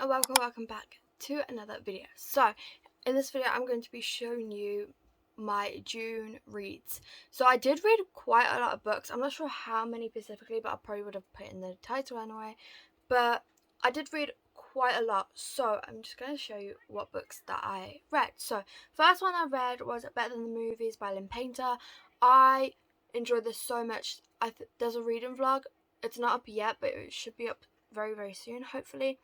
and welcome back to another video. So in this video I'm going to be showing you my June reads. So I did read quite a lot of books. I'm not sure how many specifically, but I probably would have put in the title anyway. But I did read quite a lot, so I'm just going to show you what books that I read. So first one I read was Better Than the Movies by Lynn Painter. I enjoyed this so much. There's a reading vlog. It's not up yet, but it should be up very soon, hopefully.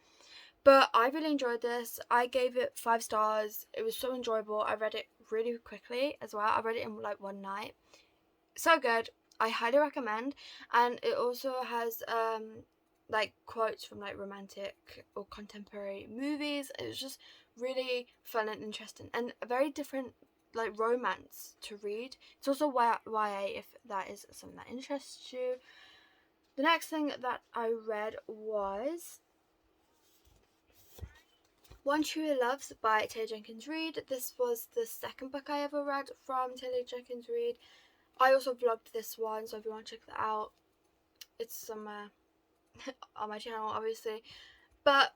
But I really enjoyed this. I gave it 5 stars. It was so enjoyable. I read it really quickly as well. I read it in like one night. So good. I highly recommend. And it also has like quotes from like romantic or contemporary movies. It was just really fun and interesting, and a very different like romance to read. It's also YA if that is something that interests you. The next thing that I read was Chewy Loves by Taylor Jenkins Reid. This was the second book I ever read from Taylor Jenkins Reid. I also vlogged this one, so if you want to check that out, it's somewhere on my channel obviously. But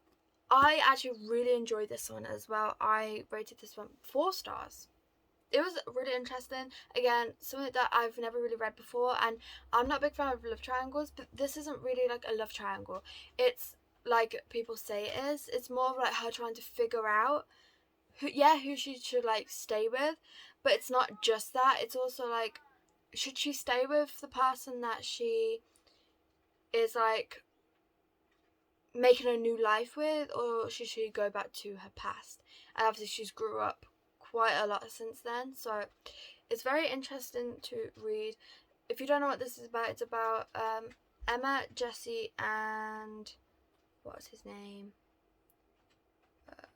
I actually really enjoyed this one as well. I rated this one 4 stars. It was really interesting. Again, something that I've never really read before, and I'm not a big fan of love triangles, but this isn't really like a love triangle. It's like people say it is. It's more of like her trying to figure out who she should like stay with, but it's not just that. It's also like, should she stay with the person that she is like making a new life with, or should she go back to her past? And obviously she's grew up quite a lot since then, so it's very interesting to read. If you don't know what this is about, it's about Emma, Jesse, and what's his name? I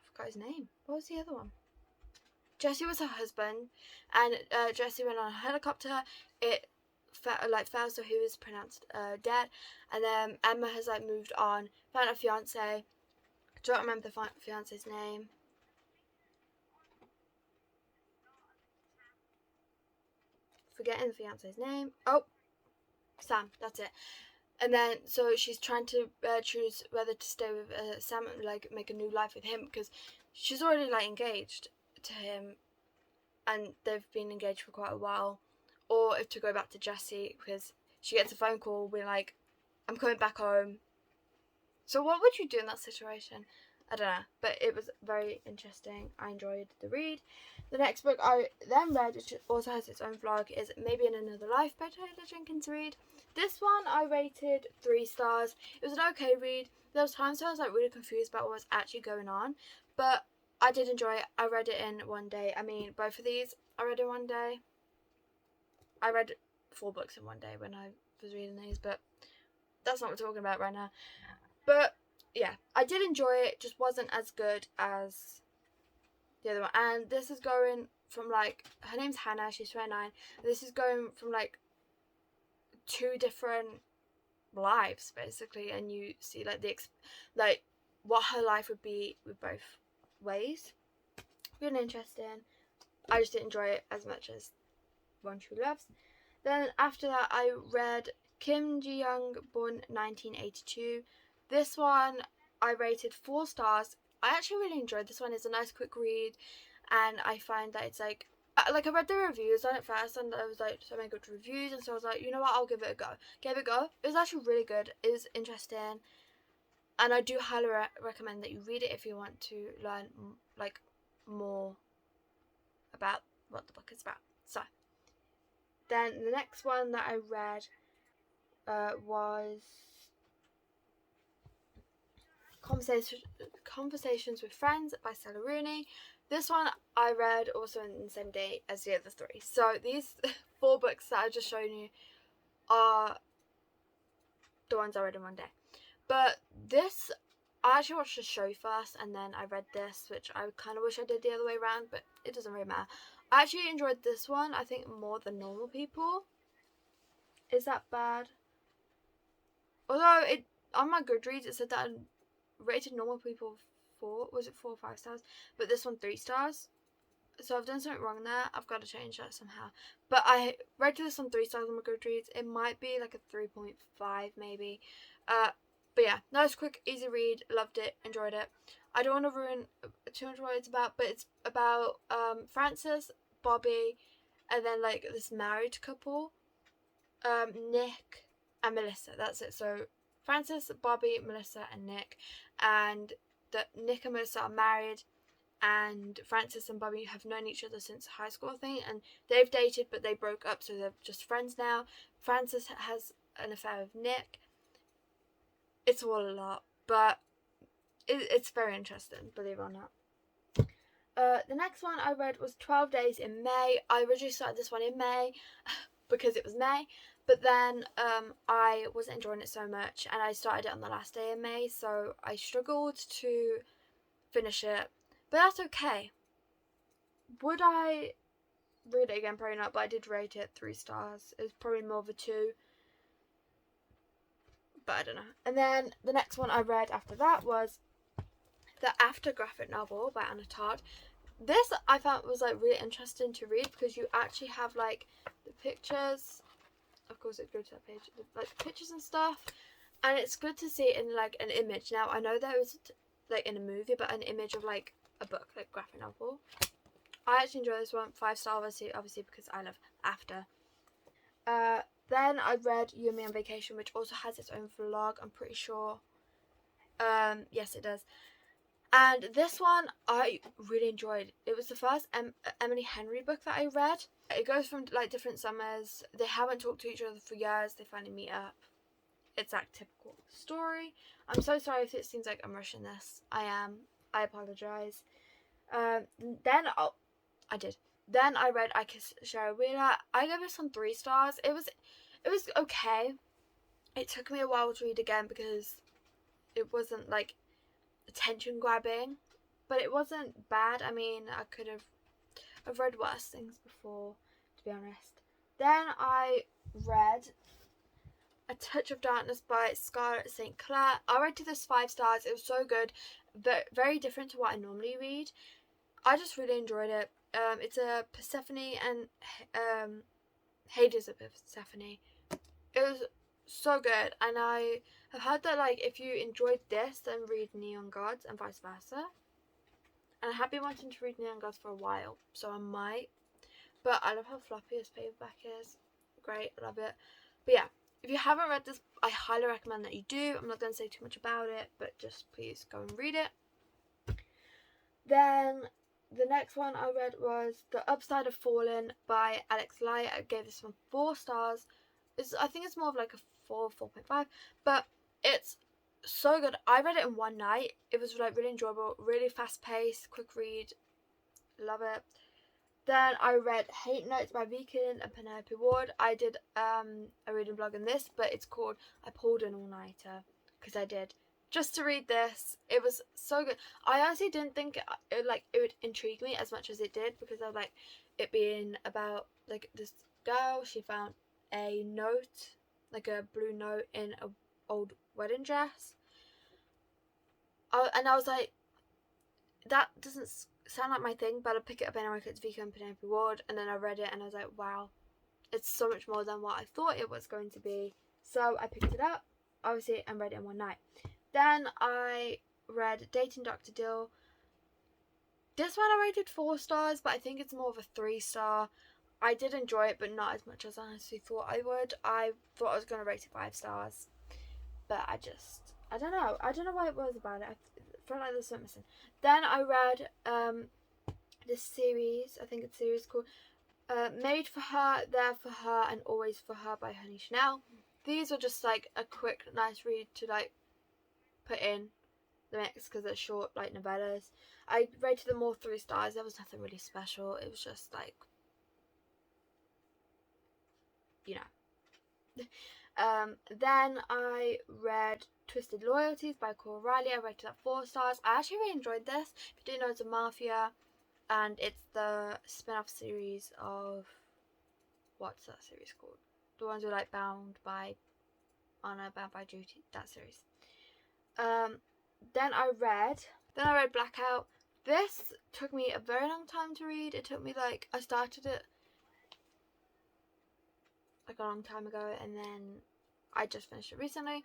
forgot his name. What was the other one? Jesse was her husband, and Jesse went on a helicopter. It fell, so he was pronounced dead. And then Emma has like moved on, found a fiance. Don't remember the fiance's name. Forgetting the fiance's name. Oh, Sam. That's it. And then so she's trying to choose whether to stay with Sam and like make a new life with him, because she's already like engaged to him and they've been engaged for quite a while, or if to go back to Jesse, because she gets a phone call being like, I'm coming back home. So what would you do in that situation? I don't know, but it was very interesting. I enjoyed the read. The next book I then read, which also has its own vlog, is Maybe in Another Life by Taylor Jenkins Reid. This one I rated 3 stars. It was an okay read. There was times where I was like really confused about what was actually going on, but I did enjoy it. I read it in one day. I mean, both of these I read in one day. I read 4 books in one day when I was reading these, but that's not what we're talking about right now. But yeah, I did enjoy it. Just wasn't as good as the other one. And this is going from like, her name's Hannah, she's 29. This is going from like 2 different lives basically, and you see like like what her life would be with both ways. Really interesting. I just didn't enjoy it as much as Chewy Loves. Then after that I read Kim Ji-young, born 1982. This one I rated 4 stars. I actually really enjoyed this one. It's a nice quick read, and I find that it's like I read the reviews on it first, and there was like so many good reviews, and so I was like, you know what, I'll give it a go. Gave it a go. It was actually really good. It was interesting, and I do highly recommend that you read it if you want to learn like more about what the book is about. So then the next one that I read was Conversations with Friends by Stella Rooney. This one I read also in the same day as the other 3. So these 4 books that I've just shown you are the ones I read in one day. But this, I actually watched the show first and then I read this, which I kind of wish I did the other way around, but it doesn't really matter. I actually enjoyed this one, I think, more than Normal People. Is that bad? Although it on my Goodreads it said that I rated Normal People 4, was it 4 or 5 stars? But this one 3 stars. So I've done something wrong there. I've got to change that somehow. But I rated this on 3 stars on my Goodreads. It might be like a 3.5 maybe. But yeah, nice, quick, easy read. Loved it, enjoyed it. I don't want to ruin too much what it's about, but it's about Francis, Bobby, and then like this married couple, Nick and Melissa. That's it. So Francis, Bobby, Melissa, and Nick, and that Nick and Melissa are married, and Francis and Bobby have known each other since high school, I think, and they've dated, but they broke up, so they're just friends now. Francis has an affair with Nick. It's all a lot, but it's very interesting, believe it or not. The next one I read was 12 Days in May. I originally started this one in May because it was May, but then I wasn't enjoying it so much, and I started it on the last day in May, so I struggled to finish it, but that's okay. Would I read it again? Probably not, but I did rate it 3 stars. It was probably more of a 2, but I don't know. And then the next one I read after that was the After graphic novel by Anna Todd. This I found was like really interesting to read because you actually have like the pictures. Of course, it goes to that page, like pictures and stuff, and it's good to see it in like an image. Now I know there is like in a movie, but an image of like a book, like graphic novel. I actually enjoy this one. 5 star, obviously because I love After. Then I read You and Me on Vacation, which also has its own vlog, I'm pretty sure. Yes, it does. And this one I really enjoyed. It was the first Emily Henry book that I read. It goes from like different summers. They haven't talked to each other for years. They finally meet up. It's that typical story. I'm so sorry if it seems like I'm rushing this. I am. I apologise. Then I did. Then I read I Kiss Sherry Wheeler. I gave this one 3 stars. It was okay. It took me a while to read again because it wasn't like attention grabbing, but it wasn't bad. I mean, I've read worse things before, to be honest. Then I read A Touch of Darkness by Scarlett St. Clair. I rated this 5 stars. It was so good, but very different to what I normally read. I just really enjoyed it. It's a Persephone and Hades of Persephone. It was so good, and I have heard that like if you enjoyed this, then read Neon Gods and vice versa. And I have been wanting to read Neon Gods for a while, so I might. But I love how floppy this paperback is. Great, I love it. But yeah, if you haven't read this, I highly recommend that you do. I'm not going to say too much about it, but just please go and read it. Then the next one I read was The Upside of Fallen by Alex Lai. I gave this one 4 stars. I think it's more of like a 4.5, but it's so good. I read it in one night. It was like really enjoyable, really fast paced, quick read. Love it. Then I read Hate Notes by Vikin and Penelope Ward. I did a reading blog in this, but it's called I Pulled an All-Nighter because I did just to read this. It was so good. I honestly didn't think it would intrigue me as much as it did because of like it being about like this girl. She found a note, like a blue note in an old wedding dress. And I was like, that doesn't sound like my thing, but I'll pick it up anyway because it's Vika and Penelope Ward. And then I read it and I was like, wow, it's so much more than what I thought it was going to be. So I picked it up, obviously, and read it in one night. Then I read Dating Dr. Dill. This one I rated 4 stars, but I think it's more of a 3 star. I did enjoy it, but not as much as I honestly thought I would. I thought I was going to rate it 5 stars. But I don't know. I don't know what it was about it. I felt like there's something missing. Then I read this series. I think it's a series called Made for Her, There for Her, and Always for Her by Honey Chanel. These are just like a quick, nice read to like put in the mix because they're short, like novellas. I rated them all 3 stars. There was nothing really special. It was just like, you know. Then I read Twisted Loyalties by Cora Riley. I rated that 4 stars. I actually really enjoyed this. If you didn't know, it's a mafia, and it's the spin-off series of, what's that series called? The ones who like Bound by Honor, Bound by Duty, that series. Then I read Blackout. This took me a very long time to read. It took me like, I started it like a long time ago and then I just finished it recently.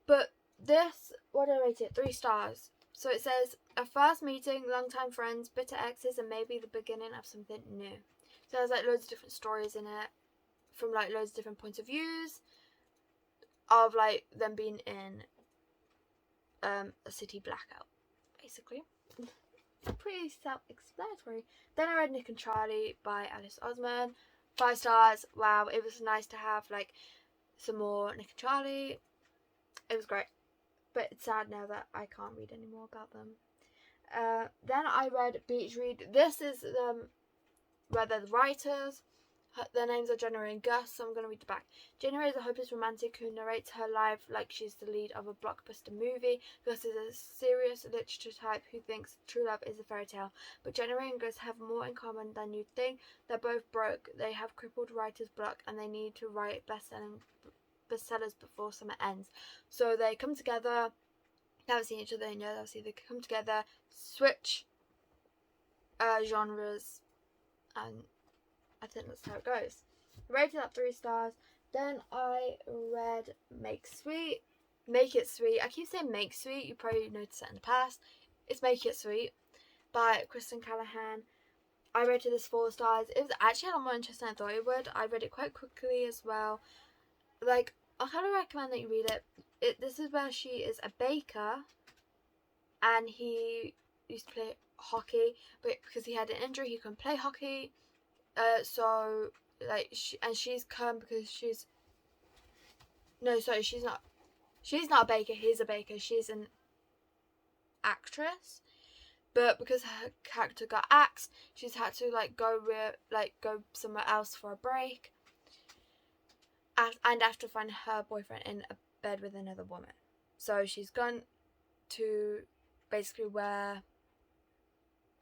But This, what did I rate it? 3 stars. So it says, a first meeting, long-time friends, bitter exes, and maybe the beginning of something new. So there's like loads of different stories in it, from like loads of different points of views of like them being in a city blackout, basically. Pretty self-explanatory. Then I read Nick and Charlie by Alice Osman. 5 stars. Wow, it was nice to have like some more Nick and Charlie. It was great, but it's sad now that I can't read any more about them. Then I read Beach Read. This is where they're the writers. Their names are Jenna and Gus, so I'm going to read the back. Jenna is a hopeless romantic who narrates her life like she's the lead of a blockbuster movie. Gus is a serious literature type who thinks true love is a fairy tale. But Jenna and Gus have more in common than you'd think. They're both broke, they have crippled writer's block, and they need to write bestsellers before summer ends. So they come together. They haven't seen each other in years, obviously. They come together, switch genres, and I think that's how it goes. Rated at 3 stars. Then I read Make It Sweet. I keep saying Make Sweet. You probably noticed it in the past. It's Make It Sweet by Kristen Callahan. I rated this 4 stars. It was actually a lot more interesting than I thought it would. I read it quite quickly as well. Like, I kind of recommend that you read it. This is where she is a baker, and he used to play hockey, but because he had an injury, he couldn't play hockey. So like she's come because she's not a baker. He's a baker. She's an actress, but because her character got axed, she's had to go somewhere else for a break. And after finding her boyfriend in a bed with another woman, so she's gone to basically where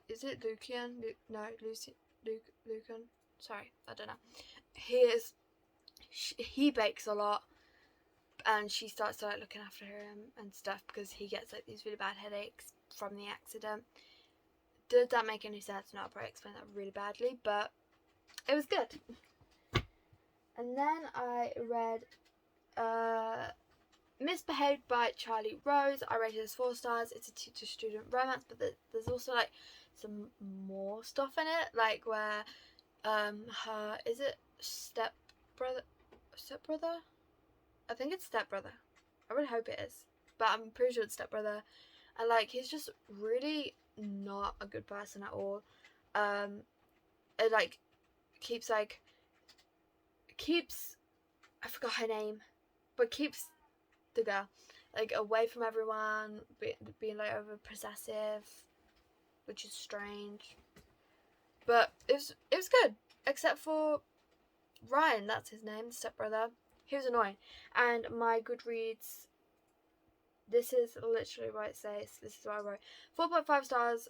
is it Lucian? Lucan? Sorry, I don't know. He bakes a lot, and she starts to like looking after him and stuff because he gets like these really bad headaches from the accident. Did that make any sense? No, I'll probably explain that really badly, but it was good. And then I read Misbehaving by Chewy Loves. I rated this 4 stars. It's a teacher-student romance, but there's also like some more stuff in it, like where her, is it stepbrother? I think it's stepbrother. I really hope it is, but I'm pretty sure it's stepbrother. And like he's just really not a good person at all. It like keeps I forgot her name, but keeps the girl like away from everyone, being like over possessive, which is strange. But it was good, except for Ryan, that's his name, stepbrother. He was annoying. And my Goodreads, this is literally what it says. This is what I wrote. 4.5 stars.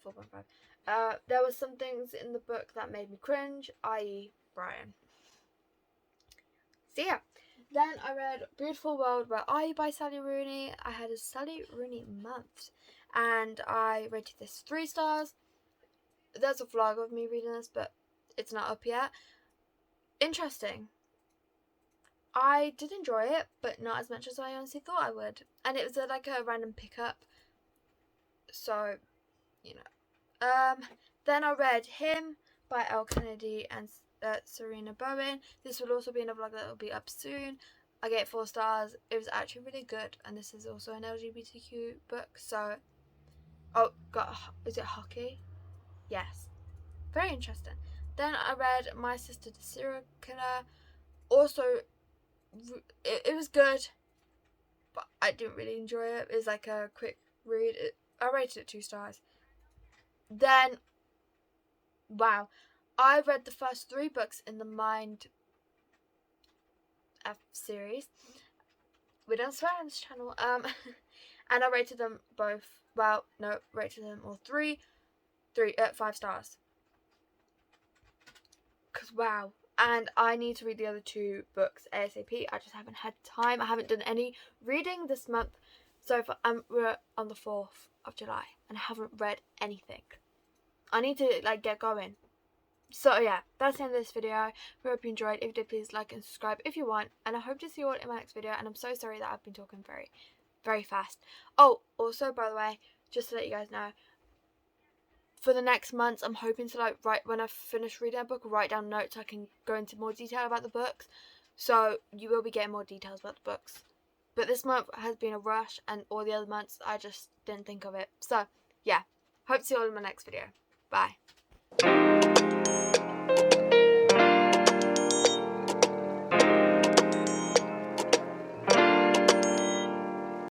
4.5. There was some things in the book that made me cringe, i.e. Brian. So yeah. Then I read Beautiful World Where Are You by Sally Rooney. I had a Sally Rooney month, and I rated this 3 stars. There's a vlog of me reading this, but it's not up yet. Interesting. I did enjoy it, but not as much as I honestly thought I would. And it was like a random pickup. So, you know. Then I read Him by Elle Kennedy and Serena Bowen. This will also be in a vlog that will be up soon. I gave it 4 stars. It was actually really good, and this is also an LGBTQ book. So, is it hockey? Yes, very interesting. Then I read My Sister the Serial Killer. Also, it was good, but I didn't really enjoy it. It was like a quick read. I rated it 2 stars. Then, wow, I read the first 3 books in the Mind F series. We don't swear on this channel. And I rated them both. Well, no, rated them all 5 stars. Cause wow. And I need to read the other 2 books ASAP. I just haven't had time. I haven't done any reading this month. So we're on the 4th of July and I haven't read anything. I need to like get going. So yeah, that's the end of this video. We hope you enjoyed. If you did, please like and subscribe if you want. And I hope to see you all in my next video. And I'm so sorry that I've been talking very very fast. Oh, also, by the way, just to let you guys know, for the next months, I'm hoping to like when I finish reading a book, write down notes so I can go into more detail about the books. So you will be getting more details about the books. But this month has been a rush, and all the other months I just didn't think of it. So yeah, hope to see you all in my next video. Bye.